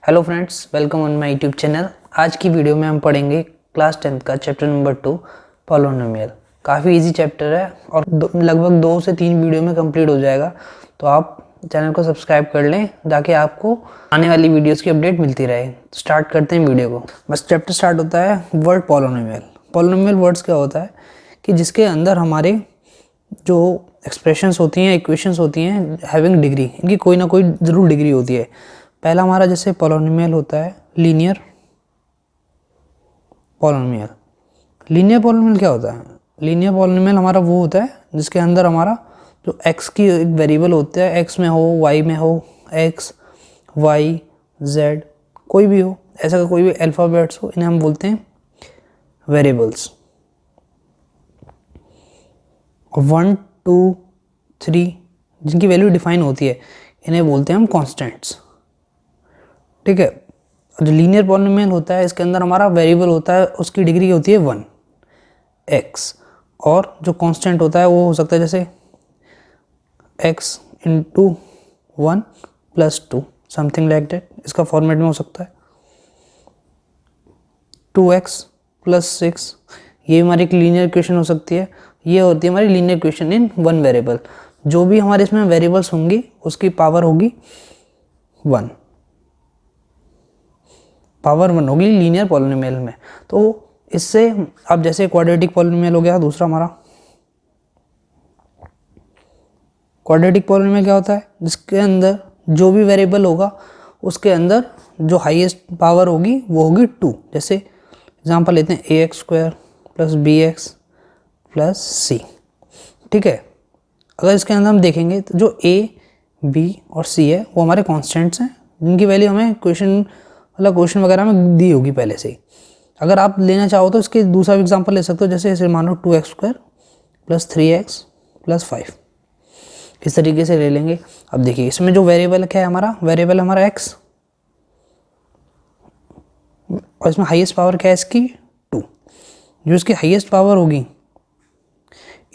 Hello friends, welcome on my YouTube channel. आज की video में हम पढ़ेंगे क्लास 10th का चैप्टर नंबर 2 पॉलिनोमियल। काफ़ी इजी चैप्टर है और लगभग 2 से 3 वीडियो में कंप्लीट हो जाएगा। तो आप चैनल को सब्सक्राइब कर लें ताकि आपको आने वाली वीडियोस की अपडेट मिलती रहे। स्टार्ट करते हैं वीडियो को। बस चैप्टर स्टार्ट होता है वर्ड पॉलिनोमियल। पॉलिनोमियल वर्ड्स क्या होता है कि जिसके अंदर हमारे जो एक्सप्रेशंस होती हैं, इक्वेशंस होती हैं हैविंग डिग्री, इनकी कोई ना कोई ज़रूर डिग्री होती है। पहला हमारा जैसे पॉलिनोमियल होता है लीनियर पॉलिनोमियल। लीनियर पॉलिनोमियल क्या होता है? लीनियर पॉलिनोमियल हमारा वो होता है जिसके अंदर हमारा जो x की एक वेरिएबल होता है, x में हो, y में हो, x, y, z कोई भी हो, ऐसा कोई भी अल्फ़ाबेट्स हो, इन्हें हम बोलते हैं वेरिएबल्स। 1, 2, 3 जिनकी वैल्यू डिफाइन होती है इन्हें बोलते हैं हम कॉन्स्टेंट्स। ठीक है। जो लीनियर पॉलिनोमियल होता है इसके अंदर हमारा वेरिएबल होता है, उसकी डिग्री होती है 1 x, और जो कांस्टेंट होता है वो हो सकता है जैसे x into 1 plus 2 something like that. इसका फॉर्मेट में हो सकता है 2x प्लस 6। ये हमारी एक लीनियर इक्वेशन हो सकती है। ये होती है हमारी linear equation in one variable. जो भी हमारे इसमें वेरिएबल्स होंगी उसकी पावर होगी 1, पावर 1 होगी लीनियर पॉलिनोमियल में। तो इससे अब जैसे क्वाड्रेटिक पॉलिनोमियल हो गया दूसरा हमारा। क्वाड्रेटिक पॉलिनोमियल क्या होता है? जिसके अंदर जो भी वेरिएबल होगा उसके अंदर जो हाईएस्ट पावर होगी वो होगी 2। जैसे एग्जांपल लेते हैं ax square plus bx plus c। ठीक है। अगर इसके अंदर हम देखेंगे तो जो a, b और c है वो हमारे कॉन्स्टेंट्स हैं जिनकी वैल्यू हमें क्वेश्चन वगैरह में दी होगी पहले से ही। अगर आप लेना चाहो तो इसके दूसरा एग्जांपल ले सकते हो, जैसे इसे मान लो 2x square plus 3x plus 5, इस तरीके से ले लेंगे। अब देखिए इसमें जो वेरिएबल क्या है हमारा, वेरिएबल हमारा x, और इसमें हाईएस्ट पावर क्या है इसकी 2। जो इसकी हाईएस्ट पावर होगी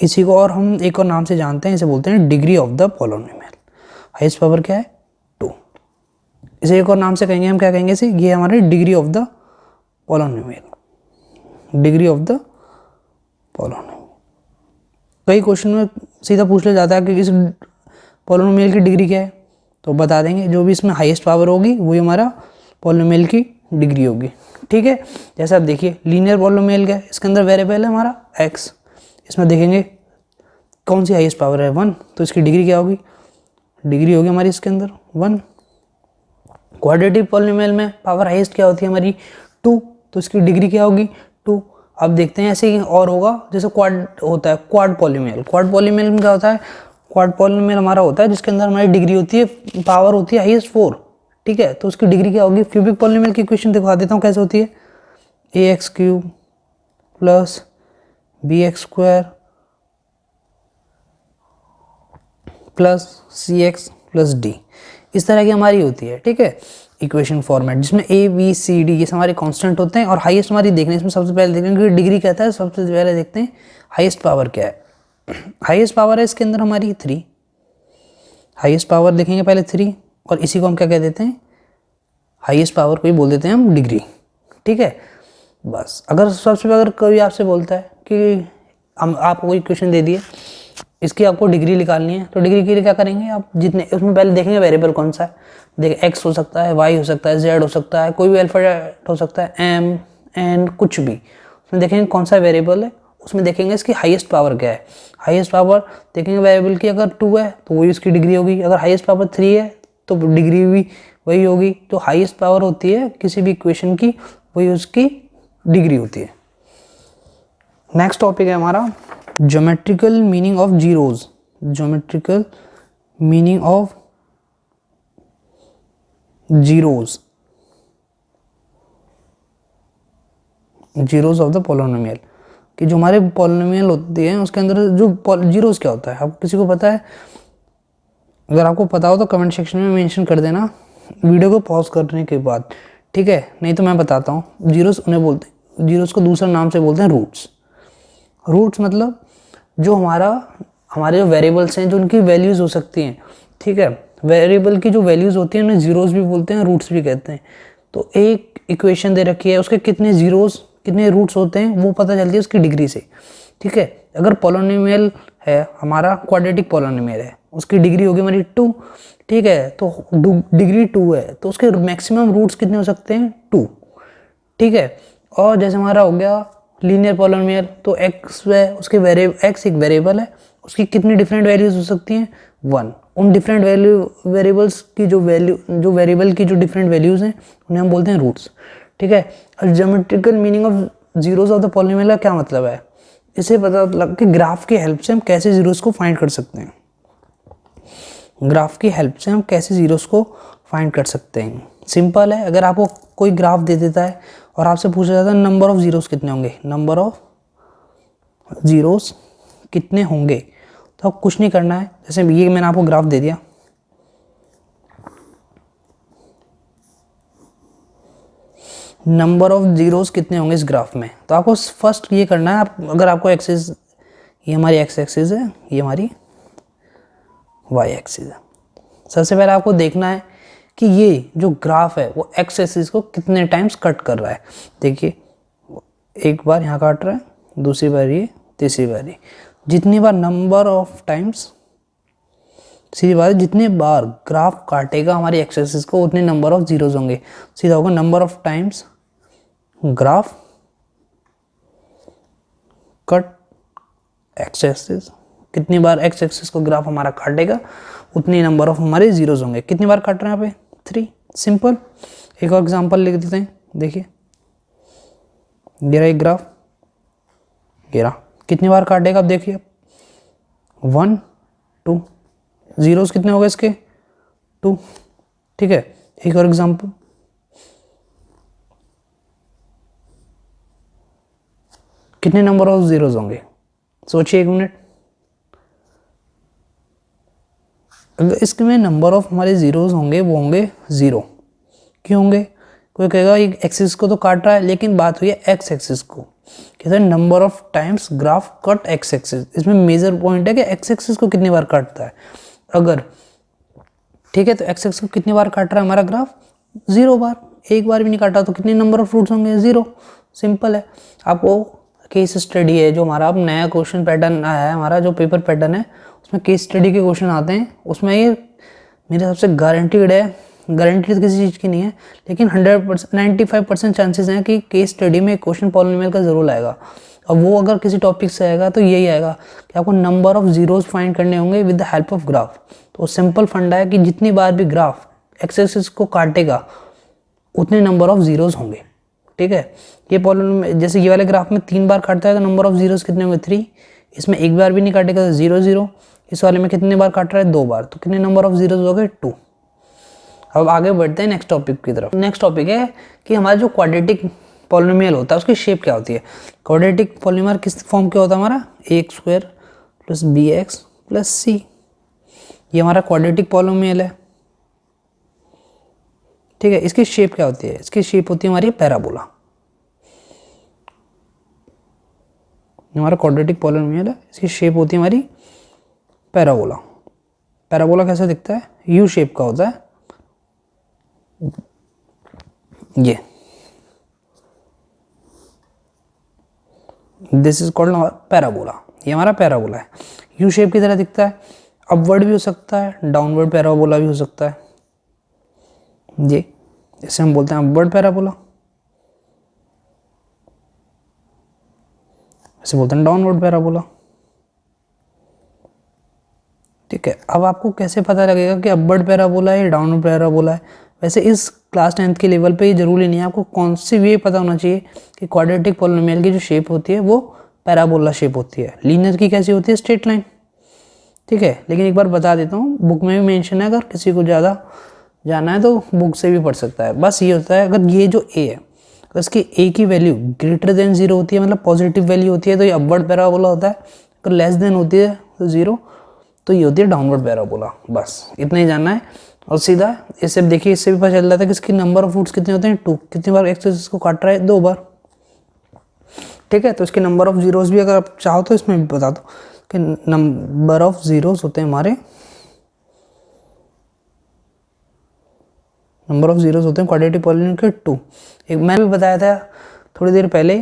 इसी को और हम एक और नाम से जानते हैं, इसे बोलते हैं degree of the polynomial. Highest power क्या है 2। इसे एक और नाम से कहेंगे हम, क्या कहेंगे इसे, ये हमारी degree of the polynomial, degree of the polynomial. कई क्वेश्चन में सीधा पूछ लिया जाता है कि इस पॉलिनोमियल की डिग्री क्या है, तो बता देंगे जो भी इसमें हाईएस्ट पावर होगी वही हमारा पॉलिनोमियल की डिग्री होगी। ठीक है। जैसे आप देखिए लीनियर पॉलिनोमियल क्या है, इसके अंदर वेरिएबल है हमारा x, इसमें देखेंगे कौन सी हाईएस्ट पावर है 1, तो इसकी डिग्री क्या होगी, डिग्री होगी हमारी इसके अंदर 1। क्वाड्रेटिक पॉलिनोमियल में पावर हाईएस्ट क्या होती है हमारी 2, तो इसकी डिग्री क्या होगी 2। अब देखते हैं ऐसे ही और होगा जैसे क्वाड होता है क्वाड पॉलिनोमियल। क्वाड पॉलिनोमियल में क्या होता है, क्वाड पॉलिनोमियल हमारा होता है जिसके अंदर हमारी डिग्री होती है, पावर होती है हाईएस्ट 4। ठीक है। तो उसकी डिग्री क्या होगी, क्यूबिक पॉलिनोमियल की इक्वेशन दिखा देता हूँ कैसे होती है, ax cube plus bx square plus cx plus d, इस तरह की हमारी होती है। ठीक है। इक्वेशन फॉर्मेट जिसमें a b c d ये हमारे कांस्टेंट होते हैं और हाईएस्ट हमारी देखने, इसमें सबसे पहले देखेंगे डिग्री कहता है, सबसे पहले देखते हैं हाईएस्ट पावर क्या है। हाईएस्ट पावर है इसके अंदर हमारी 3, हाईएस्ट पावर देखेंगे पहले 3, और इसी को हम क्या कह देते हैं, हाईएस्ट पावर को ही बोल देते हैं हम डिग्री। ठीक है। बस अगर सबसे अगर कोई आपसे बोलता है कि हम आपको कोई क्वेश्चन दे दिए, इसकी आपको डिग्री निकालनी है, तो डिग्री के लिए क्या करेंगे आप, जितने उसमें पहले देखेंगे वेरिएबल कौन सा है। देखिए x हो सकता है, y हो सकता है, z हो सकता है, कोई भी अल्फाबेट हो सकता है, m n कुछ भी, उसमें देखेंगे कौन सा वेरिएबल है, उसमें देखेंगे इसकी हाईएस्ट पावर क्या है। हाईएस्ट पावर देखेंगे वेरिएबल की, अगर 2 है तो वही उसकी डिग्री होगी, अगर हाईएस्ट पावर 3 है तो डिग्री भी वही होगी। तो हाईएस्ट पावर होती है किसी भी इक्वेशन की, वही उसकी डिग्री होती है। नेक्स्ट टॉपिक है हमारा geometrical meaning of zeros. Geometrical meaning of zeros, zeros of the polynomial, कि जो हमारे पॉलिनोमियल होते हैं उसके अंदर जो जीरोज क्या होता है, आप किसी को पता है? अगर आपको पता हो तो कमेंट सेक्शन में मेंशन कर देना वीडियो को पॉज करने के बाद। ठीक है। नहीं तो मैं बताता हूँ। जीरोज उन्हें बोलते हैं, जीरोज को दूसरा नाम से बोलते हैं रूट्स। रूट्स मतलब जो हमारे जो वेरिएबल्स हैं, जो उनकी वैल्यूज़ हो सकती हैं। ठीक है। वेरिएबल की जो वैल्यूज़ होती हैं उन्हें जीरोस भी बोलते हैं, रूट्स भी कहते हैं। तो एक इक्वेशन दे रखी है, उसके कितने जीरोस कितने रूट्स होते हैं वो पता चलती है उसकी डिग्री से, ठीक है। अगर पॉलिनोमियल है हमारा, क्वाड्रेटिक पॉलिनोमियल है, उसकी डिग्री होगी हमारी 2, ठीक है। तो डिग्री 2 है तो उसके मैक्सिमम रूट्स कितने हो सकते हैं, 2, ठीक है। और जैसे हमारा हो गया लीनियर पॉलिनोमियल, तो x है उसके x एक वेरिएबल है, उसकी कितनी डिफरेंट वैल्यूज हो सकती हैं, 1। उन डिफरेंट वेरिएबल्स की जो वेरिएबल की जो डिफरेंट वैल्यूज हैं उन्हें हम बोलते हैं रूट्स, ठीक है। और geometrical meaning of zeros of the polynomial का क्या मतलब है, इसे पता लग कि ग्राफ की हेल्प से हम कैसे जीरोस को फाइंड कर सकते हैं। ग्राफ की हेल्प से हम कैसे जीरोस को फाइंड कर सकते हैं, सिंपल है। अगर आपको कोई ग्राफ दे देता है और आपसे पूछा जाता है नंबर ऑफ जीरोस कितने होंगे, नंबर ऑफ जीरोस कितने होंगे, तो अब कुछ नहीं करना है। जैसे ये मैंने आपको ग्राफ दे दिया, नंबर ऑफ जीरोस कितने होंगे इस ग्राफ में, तो आपको फर्स्ट ये करना है, आप अगर आपको एक्सिस, ये हमारी एक्स एक्सिस है, ये हमारी वाई एक्सिस है। सबसे पहले आपको देखना है कि ये जो ग्राफ है वो एक्स एक्सिस को कितने टाइम्स कट कर रहा है। देखिए एक बार यहाँ काट रहा है, दूसरी बार ये, तीसरी बार ये, जितनी बार नंबर ऑफ टाइम्स, सीधी बात है जितनी बार ग्राफ काटेगा हमारी एक्स एक्सिस को उतने नंबर ऑफ जीरोस होंगे। सीधा होगा number of times graph cut x axis, कितनी बार एक्स एक्सिस को ग्राफ हमारा काटेगा उतनी नंबर ऑफ हमारे जीरोस होंगे। कितनी बार काट रहे हैं यहाँ पे, 3, सिंपल। एक और एग्जांपल लिख देते हैं, देखिए ये रहा एक ग्राफ, ये रहा, कितनी बार काटेगा अब देखिए, 1, 2, जीरोस कितने हो गए इसके, 2, ठीक है। एक और एग्जांपल, कितने नंबर ऑफ जीरोस होंगे, सोचिए एक मिनट। अगर इसमें नंबर ऑफ हमारे जीरोस होंगे वो होंगे 0, क्यों होंगे, कोई कहेगा ये एक्सिस को तो काट रहा है, लेकिन बात हुई है एक्स एक्सिस को, कहते हैं number of times graph cut x axis. इसमें मेजर पॉइंट है कि एक्स एक्सिस को कितनी बार काटता है। अगर ठीक है तो एक्स एक्सिस को कितनी बार काट रहा है हमारा ग्राफ, 0 बार, एक बार भी नहीं काटा तो कितने नंबर ऑफ रूट्स होंगे, 0, सिंपल है। आपको केस स्टडी है जो हमारा अब नया क्वेश्चन पैटर्न आया है, हमारा जो पेपर पैटर्न है उसमें केस स्टडी के क्वेश्चन आते हैं, उसमें ये मेरे हिसाब से गारंटीड है, गारंटी किसी चीज़ की नहीं है, लेकिन 100% 95% चांसेस हैं कि केस स्टडी में क्वेश्चन पॉलिनोमियल का जरूर आएगा। और वो अगर किसी टॉपिक से आएगा तो यही आएगा कि आपको नंबर ऑफ जीरोस फाइंड करने होंगे with the help of graph. तो सिंपल फंडा है कि जितनी बार भी ग्राफ एक्स एक्सिस को काटेगा उतने नंबर ऑफ जीरोस होंगे, ठीक है। ये पॉलिनोमियल जैसे ये वाले ग्राफ में 3 बार काटता है तो नंबर ऑफ जीरोस कितने होंगे, 3। इसमें एक बार भी नहीं काटेगा तो 0, 0। इस वाले में कितने बार काट रहा है, 2 बार, तो कितने नंबर ऑफ जीरोस हो गए, 2। अब आगे बढ़ते हैं नेक्स्ट टॉपिक की तरफ। नेक्स्ट टॉपिक है कि हमारा जो क्वाड्रेटिक पॉलिनोमियल होता है उसकी शेप क्या होती है। क्वाड्रेटिक पॉलिनोमियल किस फॉर्म का होता है हमारा, a² + bx + c। ये हमारा क्वाड्रेटिक पॉलिनोमियल है, ठीक है। इसकी शेप क्या होती है, इसकी शेप होती है हमारी पैराबोला। हमारा क्वाड्रेटिक पॉलिनोमियल है, इसकी शेप होती है हमारी पैराबोला। पैराबोला कैसा दिखता है, यू शेप का होता है, ये दिस इज कॉल्ड पैराबोला। ये हमारा पैराबोला है, यू शेप की तरह दिखता है। अपवर्ड भी हो सकता है, डाउनवर्ड पैराबोला भी हो सकता है, ये इसे हम बोलते हैं अपवर्ड पैराबोला, इसे बोलते हैं डाउनवर्ड पैराबोला, ठीक है। अब आपको कैसे पता लगेगा कि अपवर्ड पैराबोला है या डाउनवर्ड पैराबोला है। वैसे इस क्लास 10th के लेवल पे ये जरूरी नहीं है, आपको कौन सी वे पता होना चाहिए कि क्वाड्रेटिक पॉलिनोमियल की जो शेप होती है वो पैराबोला शेप होती है। लीनियर की कैसी होती है, स्ट्रेट लाइन, ठीक है। लेकिन एक बार बता देता हूँ, बुक में भी मेंशन है, अगर किसी को ज़्यादा जाना है तो बुक से भी पढ़ सकता है। बस ये होता है, अगर ये जो ए है अगर इसकी ए की वैल्यू ग्रेटर देन 0 होती है, मतलब पॉजिटिव वैल्यू होती है, तो ये अपवर्ड पैराबोला होता है। अगर लेस देन होती है तो 0, तो ये होती है डाउनवर्ड पैराबोला। बस इतना ही जानना है। और सीधा इससे देखिए, इससे भी पता चल जाता है कि इसकी नंबर ऑफ रूट्स कितने होते हैं, 2। कितनी बार एक्स एक्सिस को काट रहा है, 2 बार, ठीक है। तो इसके नंबर ऑफ जीरोस भी अगर आप चाहो तो इसमें भी बता दो कि नंबर ऑफ जीरोस होते हैं हमारे नंबर ऑफ जीरोस होते हैं क्वाड्रेटिक पॉलिनोमियल के 2। एक मैंने भी बताया था थोड़ी देर पहले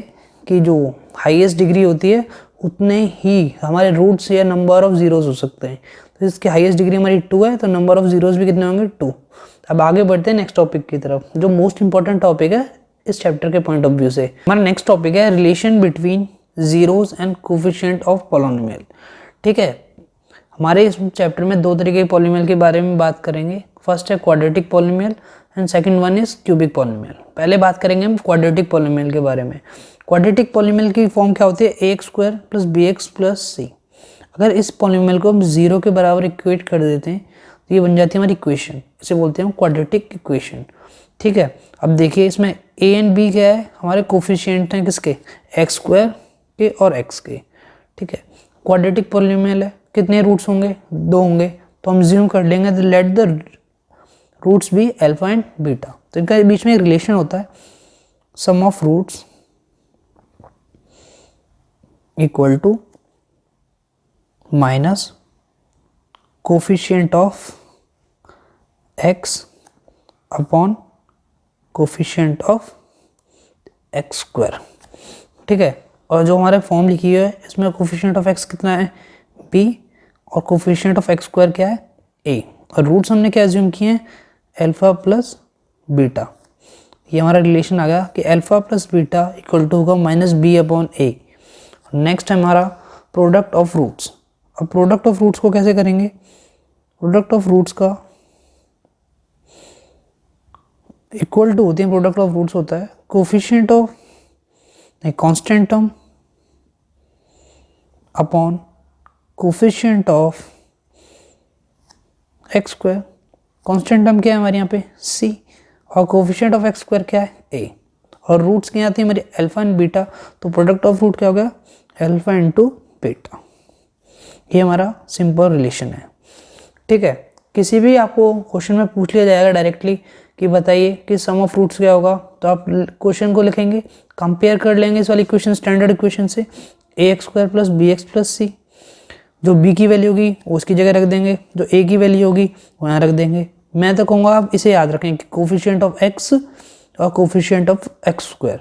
कि जो हाईएस्ट डिग्री होती है उतने ही हमारे रूट्स या नंबर ऑफ जीरोस हो सकते हैं। तो इसकी हाईएस्ट डिग्री हमारी 2 है, तो नंबर ऑफ जीरोस भी कितने होंगे 2। अब आगे बढ़ते हैं नेक्स्ट टॉपिक की तरफ, जो मोस्ट इंपॉर्टेंट टॉपिक है इस चैप्टर के पॉइंट ऑफ व्यू से। हमारा नेक्स्ट टॉपिक है relation between zeros and coefficient of polynomial. ठीक है, हमारे इस चैप्टर में दो तरीके के पॉलिनोमियल के बारे में बात करेंगे। फर्स्ट है quadratic polynomial and second one is cubic polynomial. पहले बात करेंगे हम क्वाड्रेटिक पॉलिनोमियल के बारे में। क्वाड्रेटिक पॉलिनोमियल की फॉर्म क्या होती है, ax² + bx + c। अगर इस पॉलिनोमियल को हम 0 के बराबर इक्वेट कर देते हैं तो ये बन जाती है हमारी इक्वेशन, इसे बोलते हैं क्वाड्रेटिक इक्वेशन। ठीक है, अब देखिए इसमें a एंड b क्या है, हमारे कोफिशिएंट हैं किसके, x² के और x के। ठीक है, क्वाड्रेटिक पॉलिनोमियल है, कितने रूट्स होंगे, 2 होंगे, तो हम ज्यूम कर लेंगे तो let the roots be alpha and beta. तो इनका बीच में एक रिलेशन होता है, sum of roots equal to minus coefficient of x upon coefficient of x²। ठीक है, और जो हमारे फॉर्म लिखी है इसमें कोफिशिएंट ऑफ x कितना है, b, और कोफिशिएंट ऑफ x² क्या है, a, और रूट्स हमने क्या एज्यूम किए हैं, अल्फा प्लस बीटा। ये हमारा रिलेशन आ गया कि alpha plus beta equal to होगा -b/a। नेक्स्ट है हमारा प्रोडक्ट ऑफ रूट्स। अब प्रोडक्ट ऑफ रूट्स को कैसे करेंगे, प्रोडक्ट ऑफ रूट्स का इक्वल टू होती है, प्रोडक्ट ऑफ रूट्स होता है coefficient of constant term upon coefficient of x²। Constant term क्या है हमारे यहाँ पे c, और कोफिशिएंट ऑफ x² क्या है a, और रूट्स क्या आती है हमारी अल्फा एंड बीटा, तो प्रोडक्ट ऑफ रूट क्या हो गया, अल्फा इंटू बीटा। ये हमारा सिंपल रिलेशन है। ठीक है, किसी भी आपको क्वेश्चन में पूछ लिया जाएगा डायरेक्टली कि बताइए कि सम ऑफ रूट्स क्या होगा, तो आप क्वेश्चन को लिखेंगे, कंपेयर कर लेंगे इस वाली इक्वेशन स्टैंडर्ड इक्वेशन से, ax² + bx + c। जो b की वैल्यू होगी वो उसकी जगह रख देंगे, जो a की वैल्यू होगी वो यहाँ रख देंगे। मैं तो कहूँगा आप इसे याद रखें कि कोफिशिएंट ऑफ x और कोफिशिएंट ऑफ x²,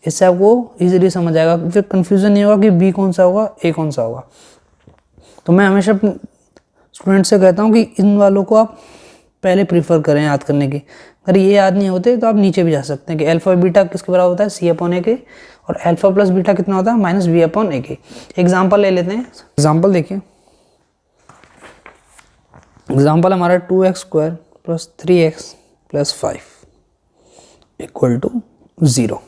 इससे आपको इजीली समझ आएगा, फिर कंफ्यूजन नहीं होगा कि b कौन सा होगा, a कौन सा होगा। तो मैं हमेशा स्टूडेंट से कहता हूँ कि इन वालों को आप पहले प्रीफर करें याद करने की। अगर ये याद नहीं होते तो आप नीचे भी जा सकते हैं कि अल्फा बीटा किसके बराबर होता है, c/a, और अल्फा प्लस बीटा कितना होता है, -b/a। एग्जाम्पल ले लेते हैं, एग्जाम्पल देखिए, एग्जाम्पल हमारा 2x² + 3x + 5 इक्वल टू 0।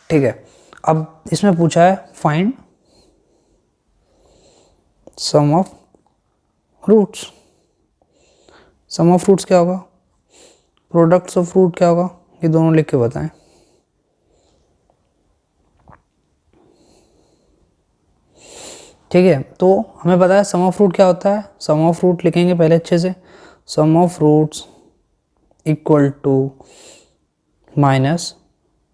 ठीक है, अब इसमें पूछा है find sum of roots. Sum of roots क्या होगा, प्रोडक्ट्स ऑफ रूट क्या होगा, ये दोनों लिख के बताएं। ठीक है, तो हमें पता है सम ऑफ रूट क्या होता है, सम ऑफ रूट लिखेंगे पहले अच्छे से, sum of roots equal to minus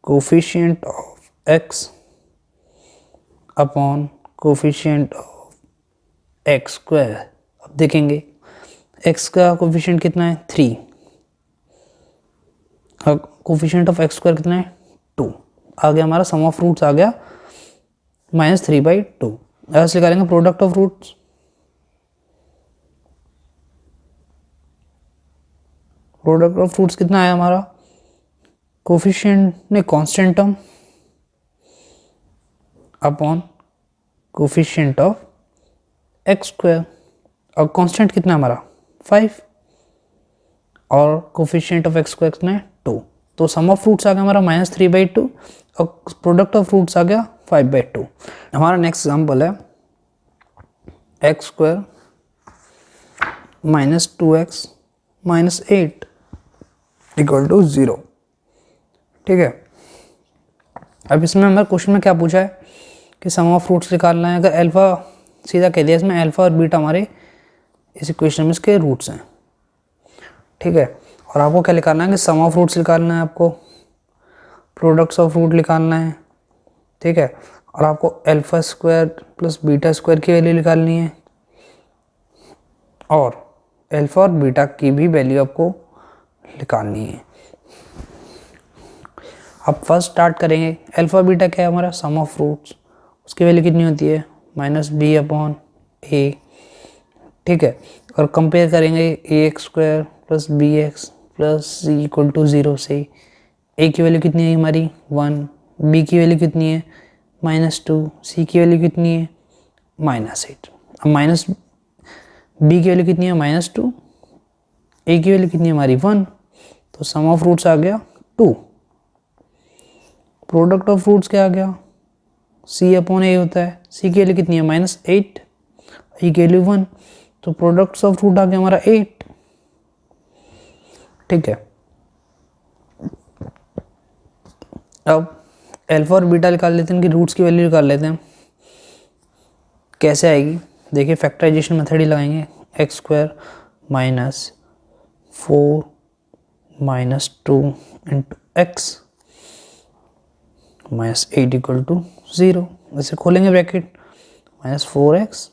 coefficient of x upon coefficient of x²। अब देखेंगे x का कोफिशिएंट कितना है, 3, और कोफिशिएंट ऑफ x² कितना है, 2। आ गया हमारा सम ऑफ रूट्स आ गया -3/2। ऐसे निकालेंगे product of roots, product of roots कितना आया हमारा, कोफिशिएंट ने constant term upon coefficient of x², और कांस्टेंट कितना हमारा 5, और कोफिशिएंट ऑफ x² कितना है 2। तो सम ऑफ रूट्स आ गया हमारा -3/2 और प्रोडक्ट ऑफ रूट्स आ गया 5/2। हमारा नेक्स्ट एग्जाम्पल है x² - 2x - 8 इक्वल टू 0। ठीक है, अब इसमें हमारे क्वेश्चन में क्या पूछा है कि सम ऑफ रूट्स निकालना है। अगर अल्फा सीधा कह दिया, इसमें अल्फा और बीटा हमारे इस इक्वेशन में इसके रूट्स हैं। ठीक है, और आपको क्या निकालना है कि सम ऑफ रूट्स निकालना है, आपको प्रोडक्ट्स ऑफ रूट निकालना है। ठीक है, और आपको α² + β² की वैल्यू निकालनी है, और अल्फा और बीटा की भी वैल्यू आपको निकालनी है। अब फर्स्ट स्टार्ट करेंगे, अल्फा बीटा क्या है हमारा, सम ऑफ रूट्स, उसकी वैल्यू कितनी होती है -b/a, ठीक है। और कंपेयर करेंगे ax² + bx + c = 0 से। a की वैल्यू कितनी है हमारी 1, b की वैल्यू कितनी है -2, c की वैल्यू कितनी है -8। अब माइनस b की वैल्यू कितनी है -2, a की वैल्यू कितनी है हमारी 1, तो सम ऑफ रूट्स आ गया 2। प्रोडक्ट ऑफ रूट्स क्या आ गया, c/a होता है, c की वैल्यू कितनी है -8, e की वैल्यू 1, तो प्रोडक्ट ऑफ रूट आ गया हमारा 8, ठीक है। अब अल्फा और बीटा निकाल लेते हैं, इनकी रूट्स की वैल्यू निकाल लेते हैं। कैसे आएगी देखिए, फैक्टराइजेशन मेथड ही लगाएंगे, x² - 4 - 2 × x -8 = 0। इसे खोलेंगे bracket, -4x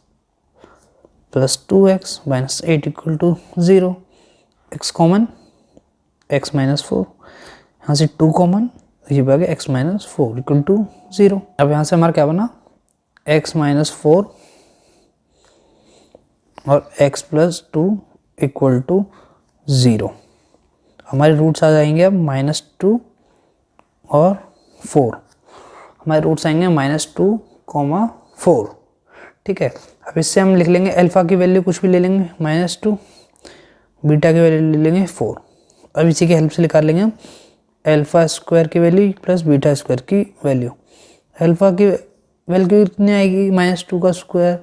+ 2x -8 = 0, x common x - 4, यहाँ से 2 कॉमन, ये आ गया x - 4 = 0। अब यहाँ से हमारा क्या बना, x - 4 और x + 2 = 0। हमारे रूट्स आ जाएंगे अब -2 और 4, हमारे रूट्स आएंगे -2, 4, ठीक है। अब इससे हम लिख लेंगे अल्फा की वैल्यू कुछ भी ले लेंगे -2, बीटा की वैल्यू ले लेंगे 4। अब इसी की हेल्प से निकाल लेंगे हम α² की वैल्यू + β² की वैल्यू। अल्फा की वैल्यू कितनी आएगी -2 का स्क्वायर,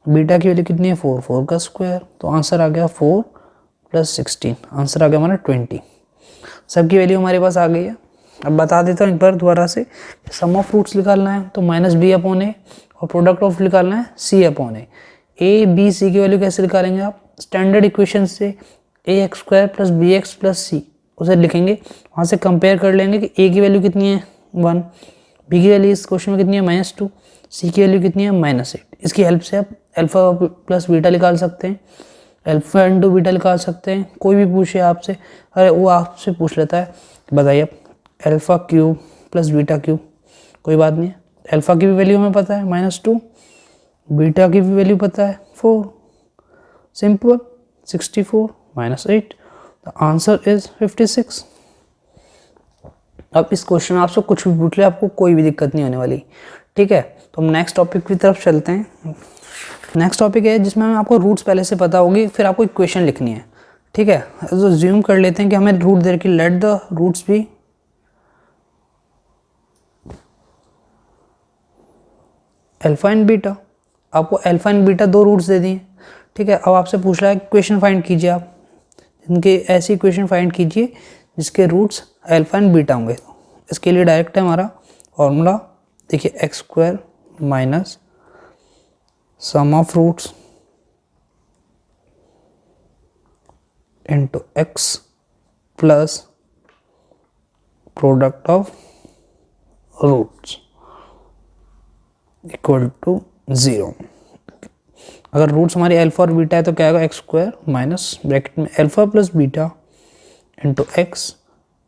बीटा की वैल्यू कितनी है 4, 4 का स्क्वायर, तो आंसर आ गया 4 + 16, आंसर आ गया हमारा 20। सबकी वैल्यू हमारे पास आ गई है। अब बता देता हूँ एक बार दोबारा से, सम ऑफ रूट्स निकालना है तो -b/a और प्रोडक्ट ऑफ निकालना है c/a। a b c की वैल्यू कैसे निकालेंगे आप, स्टैंडर्ड इक्वेशन से ax² + bx + c उसे लिखेंगे, वहाँ से कंपेयर कर लेंगे कि a की वैल्यू कितनी है 1, b की वैल्यू इस क्वेश्चन में कितनी है -2, c की वैल्यू कितनी है -8। इसकी हेल्प से आप अल्फा + बीटा निकाल सकते हैं, अल्फा × बीटा निकाल सकते हैं। कोई भी पूछे आपसे, अरे वो आपसे पूछ लेता है बताइए आप α³ + β³, कोई बात नहीं है, अल्फा की भी वैल्यू हमें पता है -2, बीटा की भी वैल्यू पता है 4, सिंपल 64 - 8, द आंसर इज 56। अब इस क्वेश्चन में आपसे कुछ भी पूछ ले, आपको कोई भी दिक्कत नहीं होने वाली, ठीक है। तो हम नेक्स्ट टॉपिक की तरफ चलते हैं। नेक्स्ट टॉपिक है जिसमें हमें आपको रूट्स पहले से पता होगी, फिर आपको इक्वेशन लिखनी है, ठीक है। तो ज्यूम कर लेते हैं कि हमें रूट दे रखी, लेट द रूट्स भी अल्फा एंड बीटा। आपको अल्फा एंड बीटा 2 रूट्स दे दिए, ठीक है। अब आपसे पूछ रहा है इक्वेशन फाइंड कीजिए, आप इनके ऐसी इक्वेशन फाइंड कीजिए जिसके रूट्स अल्फा एंड बीटा होंगे। इसके लिए डायरेक्ट है हमारा फॉर्मूला, देखिए x² - sum of roots into x plus product of roots equal to 0। अगर रूट्स हमारी अल्फा और बीटा है तो क्या आएगा, x² माइनस ब्रैकेट में alpha + beta into x,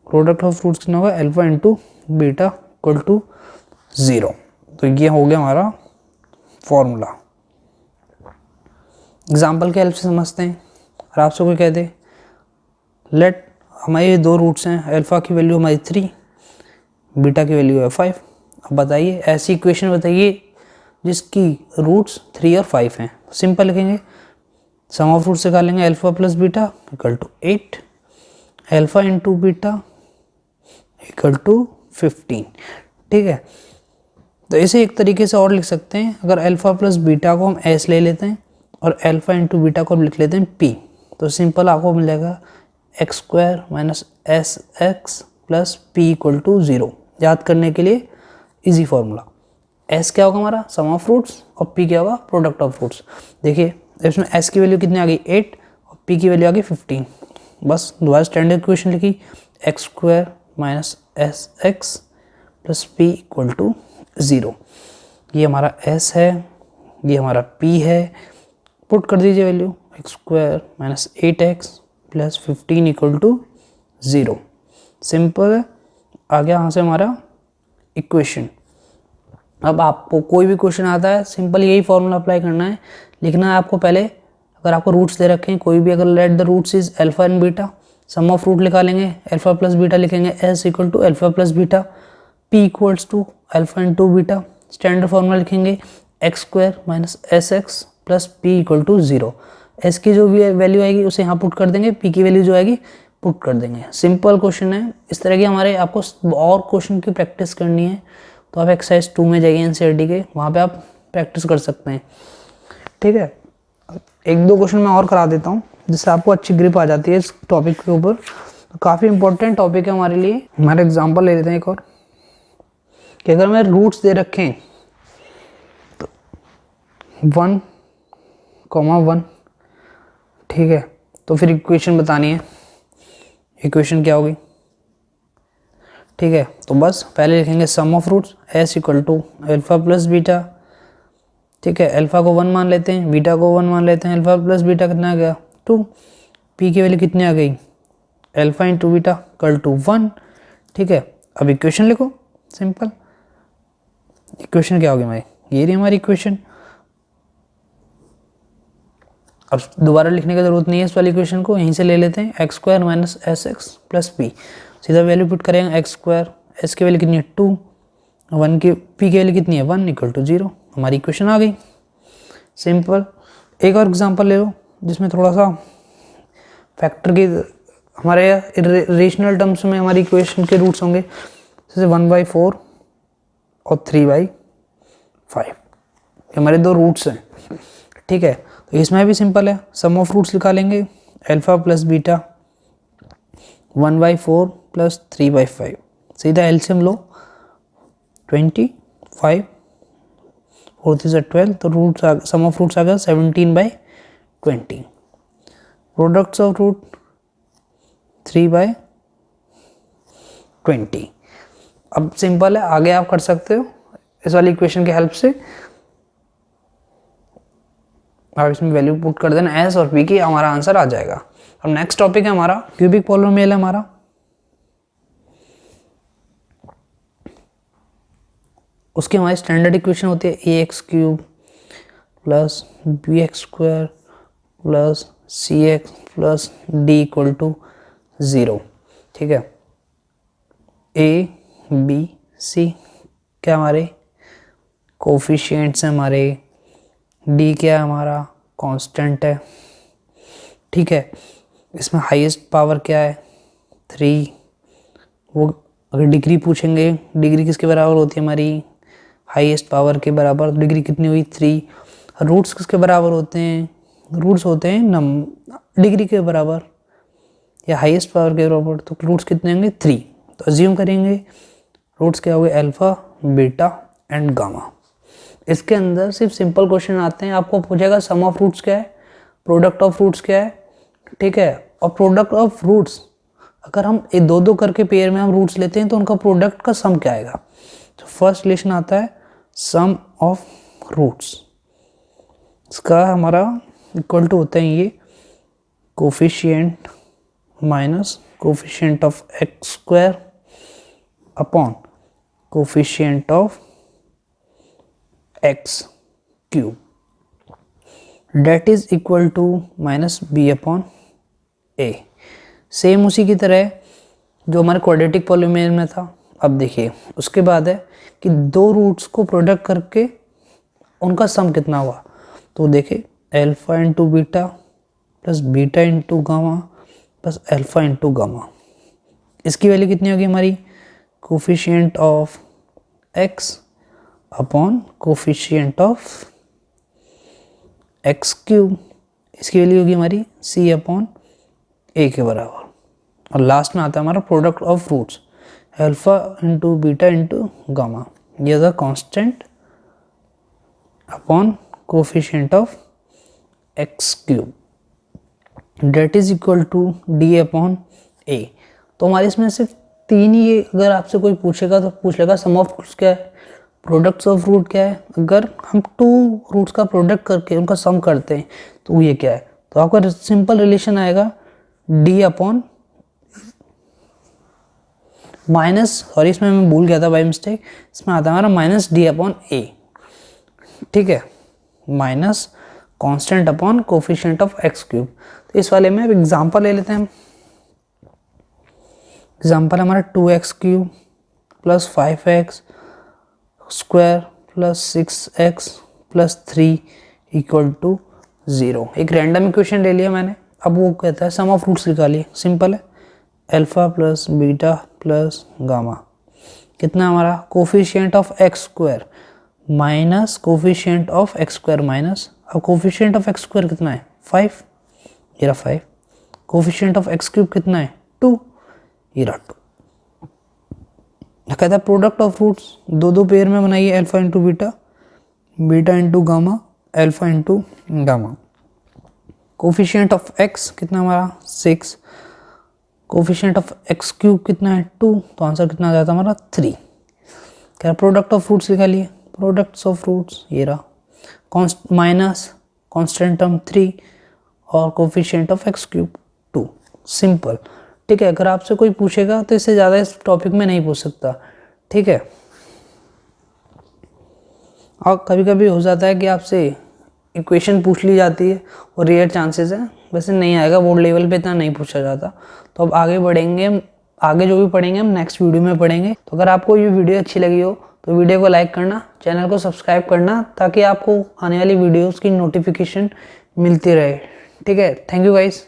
product of roots कितना होगा alpha into beta equal to 0। तो ये हो गया हमारा फॉर्मूला। एग्जाम्पल के हेल्प से समझते हैं। और आपसे कोई कह दे लेट हमारे ये 2 रूट्स हैं, अल्फा की वैल्यू हमारी 3, बीटा की वैल्यू है 5। अब बताइए ऐसी इक्वेशन बताइए जिसकी रूट्स 3 और 5 हैं। सिंपल लिखेंगे, सम ऑफ रूट्स निकालेंगे alpha + beta equal to 8, alpha into beta equal to 15, ठीक है। तो इसे एक तरीके से और लिख सकते हैं, अगर अल्फा + बीटा को हम s ले लेते हैं और अल्फा इंटू बीटा को लिख लेते हैं p, तो सिंपल आपको मिलेगा x² - sx + p = 0। याद करने के लिए इजी फॉर्मूला, s क्या होगा हमारा सम ऑफ रूट्स और p क्या होगा प्रोडक्ट ऑफ रूट्स। देखिए इसमें s की वैल्यू कितनी आ गई 8 और p की वैल्यू आ गई 15। बस दोबारा स्टैंडर्ड इक्वेशन लिखी, x² - sx + p = 0। ये हमारा s है, ये हमारा p है, पुट कर दीजिए value x² - 8x plus 15 equal to 0। Simple है, आ गया यहाँ से हमारा इक्वेशन। अब आपको कोई भी क्वेश्चन आता है सिंपल यही फॉर्मूला अप्लाई करना है, लिखना है आपको पहले। अगर आपको रूट्स दे रखे हैं कोई भी, अगर let the roots is alpha and beta, sum of root निकालेंगे, अल्फा प्लस बीटा लिखेंगे, S equal to alpha plus beta, P equals to alpha into beta, standard formula लिखेंगे x square minus S x plus P equal to 0। S की जो value आएगी उसे यहाँ put कर देंगे, पी की वैल्यू जो आएगी पुट कर देंगे। सिंपल क्वेश्चन है। इस तरह की हमारे आपको और क्वेश्चन की प्रैक्टिस करनी है तो आप एक्सरसाइज 2 में जाइए एनसीईआरटी के, वहाँ पे आप प्रैक्टिस कर सकते हैं। ठीक है, एक दो क्वेश्चन मैं और करा देता हूँ जिससे आपको अच्छी ग्रिप आ जाती है इस टॉपिक के ऊपर। तो काफ़ी इंपॉर्टेंट टॉपिक है हमारे लिए। हमारे एग्जाम्पल ले लेते हैं एक और, कि अगर हमें रूट्स दे रखें तो 1, 1, ठीक है, तो फिर इक्वेशन बतानी है। इक्वेशन क्या होगी? ठीक है, तो बस पहले लिखेंगे sum of roots, S equal to alpha plus beta. ठीक है, अल्फा को 1 मान लेते हैं, बीटा को 1 मान लेते हैं। अल्फा प्लस बीटा कितना आ गया? 2। पी की वैल्यू कितनी आ गई? Alpha into beta equal to 1। ठीक है, अब इक्वेशन लिखो सिंपल। इक्वेशन क्या होगी हमारी? ये रही हमारी इक्वेशन। अब दोबारा लिखने की जरूरत नहीं है इस वाली इक्वेशन को, यहीं से ले लेते हैं। X square minus S x plus P, सीधा वैल्यू पुट करेंगे। एक्स स्क्वायर, एस की वैल्यू कितनी है? 2, 1 की, पी की वैल्यू कितनी है? 1 इक्वल टू 0। हमारी इक्वेशन आ गई सिंपल। एक और एग्जांपल ले लो जिसमें थोड़ा सा फैक्टर की, हमारे रेशनल टर्म्स में हमारी इक्वेशन के रूट्स होंगे, जैसे 1/4 और 3/5, हमारे दो रूट्स हैं। ठीक है, तो इसमें भी सिंपल है, सम ऑफ रूट्स निकालेंगे। अल्फा प्लस बीटा 1/4 प्लस 3/5, सीधा एलसीएम लो 25, 4 3 12, तो रूट्स सम ऑफ रूट्स आ गया 17/20। Products of root 3/20। अब सिंपल है, आगे आप कर सकते हो इस वाली इक्वेशन की हेल्प से। आप इसमें वैल्यू पुट कर देना एस और पी की, हमारा आंसर आ जाएगा। अब नेक्स्ट टॉपिक है हमारा क्यूबिक पॉलिनोमियल है हमारा। उसकी हमारी स्टैंडर्ड इक्वेशन होती है a x cube plus b x square plus c x plus d equal to 0। ठीक है, ए बी सी क्या हमारे कोफिशिएंट्स हैं, हमारे डी क्या है? हमारा कांस्टेंट है। ठीक है, इसमें हाईएस्ट पावर क्या है? 3। वो अगर डिग्री पूछेंगे, डिग्री किसके बराबर होती है? हमारी हाईएस्ट पावर के बराबर। डिग्री कितनी हुई? 3। रूट्स किसके बराबर होते हैं? रूट्स होते हैं डिग्री के बराबर या हाईएस्ट पावर के बराबर। तो रूट्स कितने होंगे? 3। तो अज्यूम करेंगे रूट्स क्या हो गए? Alpha, beta and gamma. इसके अंदर सिर्फ सिंपल क्वेश्चन आते हैं, आपको पूछेगा सम ऑफ रूट्स क्या है, प्रोडक्ट ऑफ रूट्स क्या है। ठीक है, और प्रोडक्ट ऑफ रूट्स अगर हम दो दो करके पेयर में हम रूट्स लेते हैं तो उनका प्रोडक्ट का सम क्या आएगा? तो फर्स्ट रिलेशन आता है सम ऑफ रूट्स, इसका हमारा इक्वल टू होता है ये coefficient minus coefficient of x square upon coefficient of x cube, that is equal to minus b upon a. Same उसी की तरह जो हमारे क्वाड्रेटिक पॉलिनोमियल में था। अब देखिए उसके बाद है कि दो रूट्स को प्रोडक्ट करके उनका सम कितना हुआ। तो देखिए alpha into beta plus beta into gamma plus alpha into gamma, इसकी वैल्यू कितनी होगी हमारी? Coefficient of x upon coefficient of x cube, इसकी वैल्यू होगी हमारी सी अपॉन ए के बराबर। और लास्ट में आता है हमारा product of roots, alpha into beta into gamma, ये the constant upon coefficient of x cube, that is equal to d upon a. तो हमारे इसमें सिर्फ तीन ही, अगर आपसे कोई पूछेगा तो पूछ लेगा सम ऑफ रूट्स क्या है, प्रोडक्ट्स ऑफ रूट क्या है। अगर हम टू रूट्स का प्रोडक्ट करके उनका सम करते हैं तो ये क्या है? तो आपका सिंपल रिलेशन आएगा डी अपॉन माइनस, सॉरी इसमें मैं भूल गया था बाई मिस्टेक, इसमें आता है हमारा माइनस डी अपॉन ए, ठीक है, minus constant upon coefficient of x cube. तो इस वाले में अब एग्जांपल ले लेते हैं हम। एग्जांपल हमारा 2x cube plus 5x square plus 6x plus 3 equal to 0। एक रैंडम इक्वेशन ले लिया मैंने। अब वो कहता है सम ऑफ रूट्स निकालिए, सिंपल है, alpha plus beta plus gamma, कितना हमारा coefficient of x square minus coefficient of x square minus, अब कोफिशिएंट ऑफ एक्स स्क्वायर कितना है 5, ये रहा 5, कोफिशिएंट ऑफ एक्स क्यूब कितना है 2, ये रहा 2। कहता है प्रोडक्ट ऑफ रूट्स दो दो पेयर में बनाइए, alpha into beta, beta into gamma, alpha into gamma. Coefficient of x कितना हमारा 6, कोफिशिएंट ऑफ एक्स क्यूब कितना है 2, तो आंसर कितना आ जाता है हमारा 3। क्या प्रोडक्ट ऑफ रूट्स निकालिए, प्रोडक्ट्स ऑफ रूट्स ये रहा, माइनस कांस्टेंट टर्म 3 और coefficient of x cube 2, simple, ठीक है। अगर आपसे कोई पूछेगा तो इससे ज़्यादा इस टॉपिक में नहीं पूछ सकता, ठीक है। और कभी कभी हो जाता है कि आपसे इक्वेशन पूछ ली जाती है और रेयर चांसेस है, वैसे नहीं आएगा, बोर्ड लेवल पे इतना नहीं पूछा जाता। तो अब आगे बढ़ेंगे, आगे जो भी पढ़ेंगे हम नेक्स्ट वीडियो में पढ़ेंगे। तो अगर आपको ये वीडियो अच्छी लगी हो तो वीडियो को लाइक करना, चैनल को सब्सक्राइब करना, ताकि आपको आने वाली वीडियोज़ की नोटिफिकेशन मिलती रहे, ठीक है। Thank you guys.